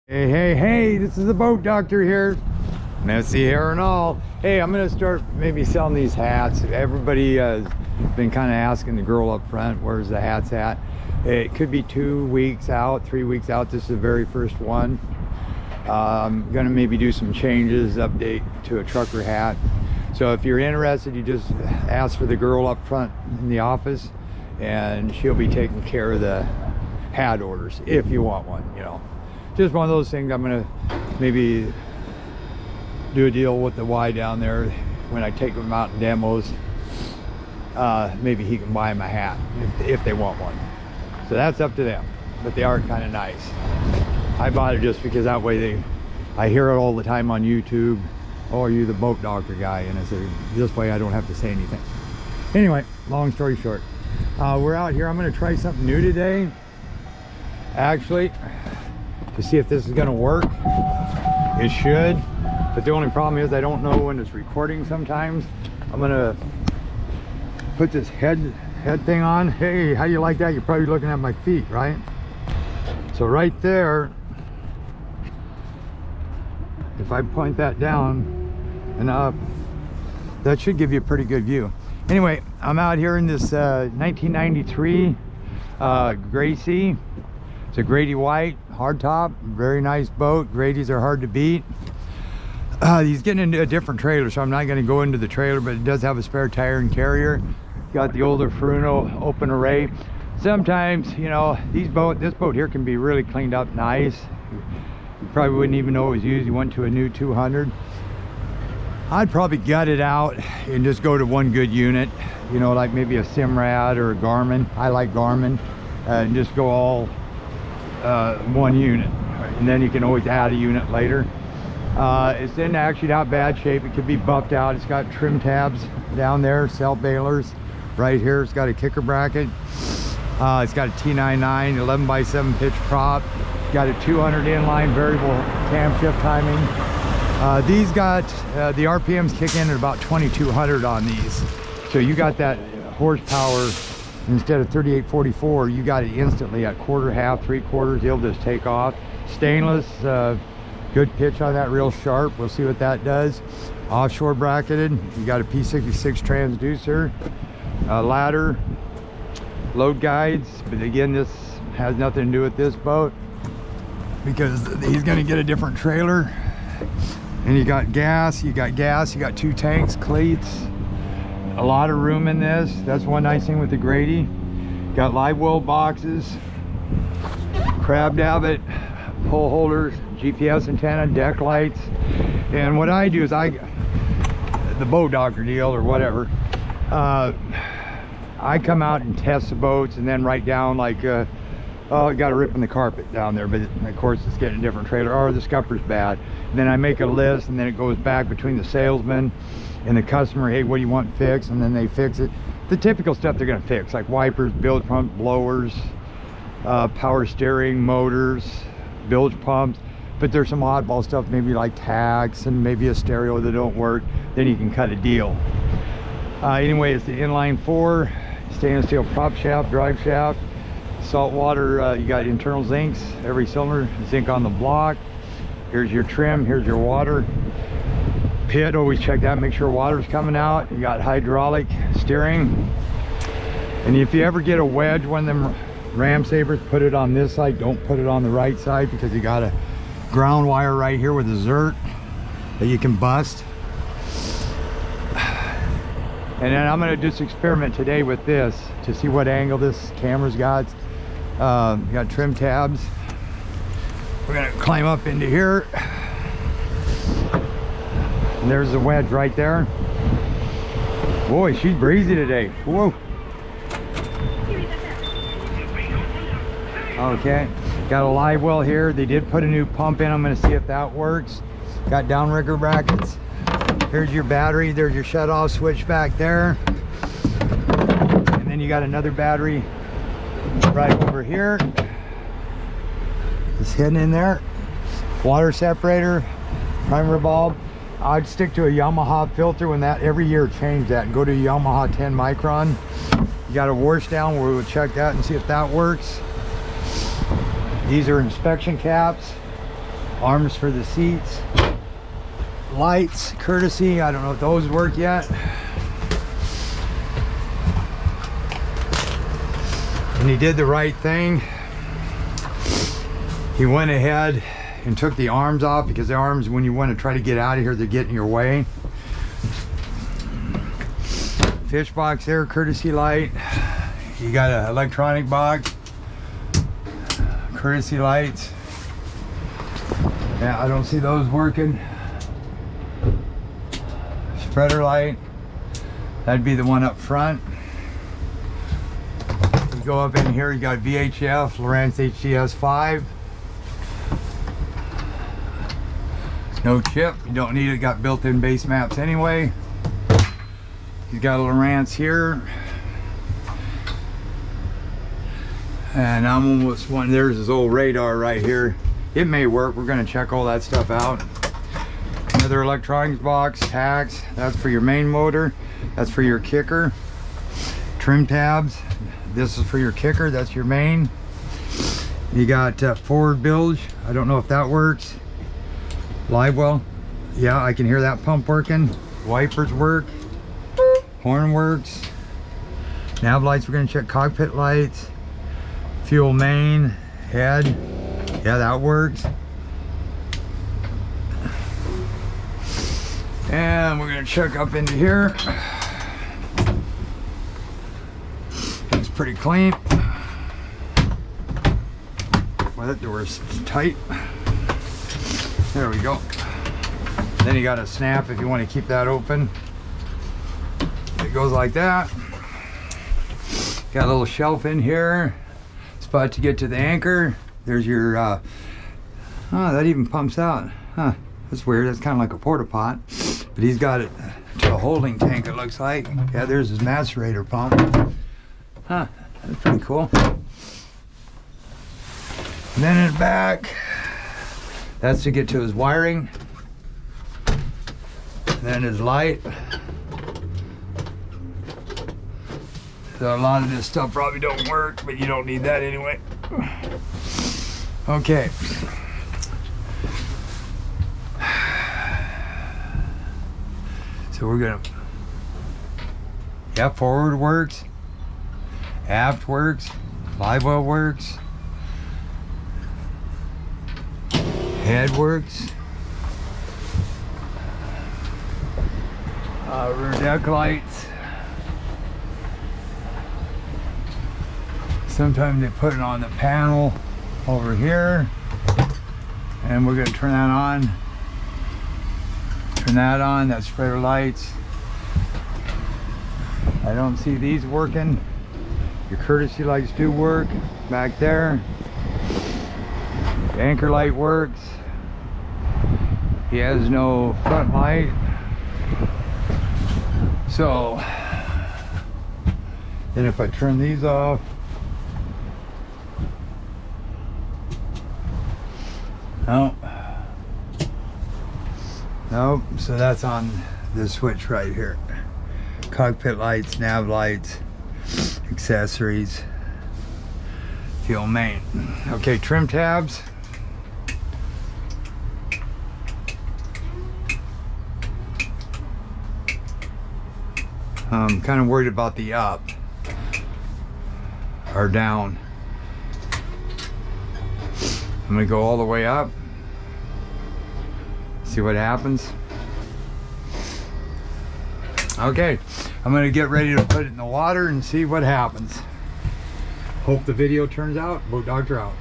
Hey, this is the boat doctor here. Messy hair and all. Hey, I'm gonna start maybe selling these hats. Everybody has been kind of asking the girl up front, where's the hats at? It could be 2 weeks out, 3 weeks out. This is the very first one. I'm gonna maybe do some changes, update to a trucker hat. So if you're interested, you just ask for the girl up front in the office and she'll be taking care of the hat orders if you want one, you know. Just one of those things. I'm gonna maybe do a deal with the Y down there when I take them out in demos. Maybe he can buy them a hat if they want one. So that's up to them, but they are kind of nice. I bought it just because that way I hear it all the time on YouTube. Oh, are you the boat doctor guy? And I said, this way I don't have to say anything. Anyway, long story short, we're out here. I'm gonna try something new today, actually, to see if this is gonna work. It should, but the only problem is I don't know when it's recording sometimes. I'm gonna put this head thing on. Hey, how do you like that? You're probably looking at my feet, right? So right there, if I point that down and up, that should give you a pretty good view. Anyway, I'm out here in this 1993 Gracie. It's a Grady White hardtop, very nice boat. Grady's are hard to beat. He's getting into a different trailer, so I'm not going to go into the trailer, but it does have a spare tire and carrier. Got the older Furuno open array. Sometimes, you know, this boat here can be really cleaned up nice. You probably wouldn't even know it was used. You went to a new 200. I'd probably gut it out and just go to one good unit, you know, like maybe a Simrad or a Garmin. I like Garmin, and just go all one unit, and then you can always add a unit later. It's in actually not bad shape. It could be buffed out. It's got trim tabs down there, cell bailers right here. It's got a kicker bracket. It's got a T99 11x7 pitch prop. Got a 200 inline variable camshaft timing. These got the RPMs kick in at about 2200 on these, so you got that horsepower. Instead of 3844, you got it instantly at quarter, half, 3/4. It'll just take off. Stainless, good pitch on that, real sharp. We'll see what that does. Offshore bracketed. You got a P66 transducer, ladder, load guides. But again, this has nothing to do with this boat because he's going to get a different trailer. And you got gas, you got 2 tanks, cleats. A lot of room in this. That's one nice thing with the Grady. Got live well boxes, crab davit, pole holders, GPS antenna, deck lights. And what I do is the boat doctor deal or whatever, I come out and test the boats and then write down like, oh, it got a rip in the carpet down there, but of course it's getting a different trailer, or the scupper's bad. And then I make a list, and then it goes back between the salesman and the customer. Hey, what do you want fixed? And then they fix it. The typical stuff they're going to fix, like wipers, bilge pumps, blowers, power steering, motors, bilge pumps. But there's some oddball stuff, maybe like tacks and maybe a stereo that don't work. Then you can cut a deal. Anyway, it's the inline 4 stainless steel prop shaft, drive shaft, salt water. You got internal zincs, every cylinder, zinc on the block. Here's your trim, here's your water. Pit, always check that, make sure water's coming out. You got hydraulic steering. And if you ever get a wedge, one of them ram sabers, put it on this side, don't put it on the right side, because you got a ground wire right here with a zert that you can bust. And then I'm going to just experiment today with this to see what angle this camera's got. You got trim tabs. We're going to climb up into here. And there's the wedge right there. Boy, she's breezy today. Whoa. Okay, got a live well here. They did put a new pump in. I'm going to see if that works. Got downrigger brackets. Here's your battery. There's your shut-off switch back there. And then you got another battery right over here. It's hidden in there. Water separator, primer bulb. I'd stick to a Yamaha filter when that, every year change that and go to Yamaha 10 micron. You got a wash down where we would check that and see if that works. These are inspection caps. Arms for the seats. Lights, courtesy. I don't know if those work yet. And he did the right thing. He went ahead and took the arms off, because the arms, when you want to try to get out of here, they get in your way. Fish box there, courtesy light. You got an electronic box, courtesy lights. Yeah, I don't see those working. Spreader light, that'd be the one up front. You go up in here, you got VHF, Lowrance HDS 5. No chip, you don't need it, got built-in base maps anyway. You got a Lowrance here. And I'm almost one, there's his old radar right here. It may work, we're gonna check all that stuff out. Another electronics box, tacks, that's for your main motor. That's for your kicker. Trim tabs, this is for your kicker, that's your main. You got forward bilge, I don't know if that works. Live well, yeah, I can hear that pump working. Wipers work, horn works. Nav lights, we're gonna check cockpit lights. Fuel main, head, yeah, that works. And we're gonna check up into here. It's pretty clean. Well, that door's tight. There we go. Then you got a snap if you want to keep that open. It goes like that. Got a little shelf in here. Spot to get to the anchor. There's your, oh, that even pumps out. Huh, that's weird. That's kind of like a porta pot. But he's got it to a holding tank, it looks like. Yeah, there's his macerator pump. Huh, that's pretty cool. And then in the back, that's to get to his wiring. Then his light. So a lot of this stuff probably don't work, but you don't need that anyway. Okay. So we're gonna, yeah, forward works, aft works, live well works, head works, rear deck lights. Sometimes they put it on the panel over here, and we're going to turn that on. Turn that on, that's spreader lights. I don't see these working. Your courtesy lights do work back there. The anchor light works. He has no front light. So then if I turn these off, nope, so that's on this switch right here. Cockpit lights, nav lights, accessories, fuel main. Okay, trim tabs. I'm kind of worried about the up or down. I'm gonna go all the way up, see what happens. Okay, I'm gonna get ready to put it in the water and see what happens. Hope the video turns out. Boat Doctor out.